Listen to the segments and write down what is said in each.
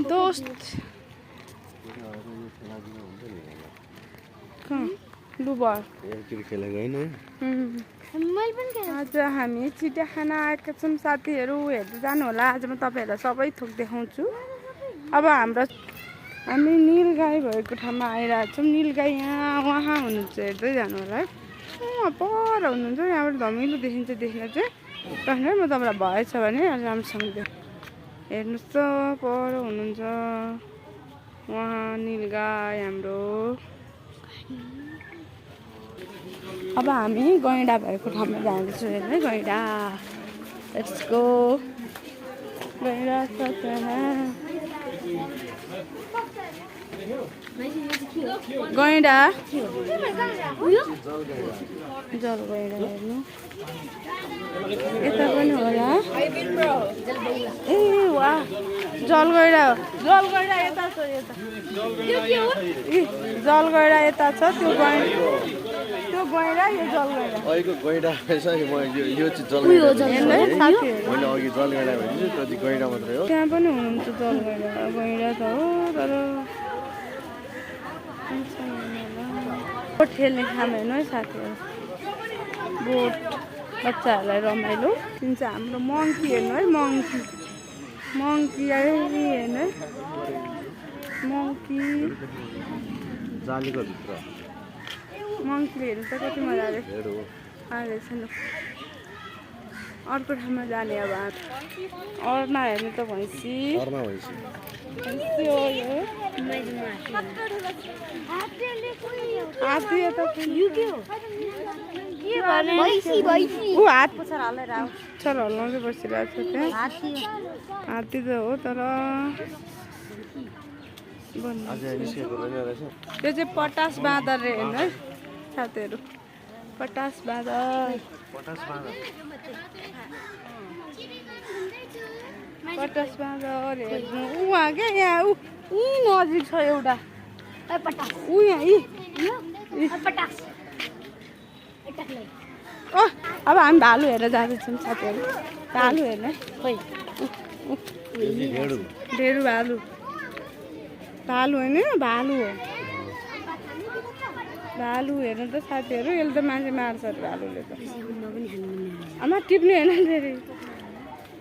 दोस्त लुबर आज हामी चिडियाखाना आएका छौँ साथीहरू हेर्दै जानु होला। आज म तपाईँहरूलाई सबै थोक देखाउँछु। अब हामी नीलगाई भएको ठाउँमा आइरहेको छौँ। नीलगाई वहाँ हुनुहुन्छ, हेर्दै जानु होला है। पर हुनुहुन्छ, यहाँबाट धमिलो देखिन्छ देख्न चाहिँ। त्यसले म तपाईँलाई भएछ भने राम्रोसँग हेर्नुहोस् त, पर हुनुहुन्छ उहाँ नीलगाई हाम्रो। अब हामी गैँडा भएको ठाउँमा जाँदैछौँ हेर्नु है। गैँडा लेट्स गो। गैँडा छ त्यहाँ। गैँडा जलगैँडा हेर्नु, यता पनि होला। ए वा, जलगैँडा जलगैँडा यता छ, यता जलगैँडा यता छ। त्यो गैँडा यो जलगैँडा अहिलेको गैँडा रहेछ। यो चाहिँ जलगैँडा होइन, अघि जलगैँडा भनिन्छ, त्यो चाहिँ गैँडा मात्रै हो। त्यहाँ पनि हुनुहुन्छ जलगैँडा। गैँडा त हो तर बोट खेल्ने ठाउँ हेर्नु है साथीहरू। बोट बच्चाहरूलाई रमाइलो दिन्छ। हाम्रो मङ्की हेर्नु है, मङ्की मङ्की हेर्नु है। मङ्की जालीको भित्र मङ्कीले हेर्नु त कति मजाले आएछ नि। अर्को ठाउँमा जाने अब अर्ना हेर्नु त भैँसी भैँसी हो यो। हात्ती यता हात पुच्छर हल्लाउँदै बसिरहेको छ त्यहाँ। हात्ती त हो तर त्यो चाहिँ पटास बाँदर रे हेर्नु है साथीहरू। पटास बाँदर पटास बाँदर हेर्नु। उहाँ क्या यहाँ नजिक छ एउटा ऊ यहाँ अब हामी भालु हेरेर जाँदैछौँ साथीहरू। भालु हेर्ने खोइ ढेडु भालु भालु होइन, भालु हो। भालु हेर्नु त साथीहरू, यसले त मान्छे मार्छ भालुले त। आमा टिप्ने होइन फेरि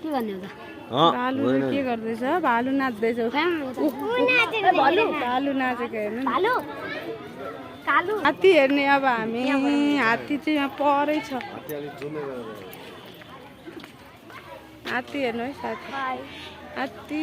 के गर्ने हो त। भालुले के गर्दैछ? भालु नाच्दैछ। भालु नाचेको हेर्नु। हात्ती हेर्ने अब हामी। हात्ती चाहिँ यहाँ परै छ। हात्ती हेर्नु है साथी। हात्ती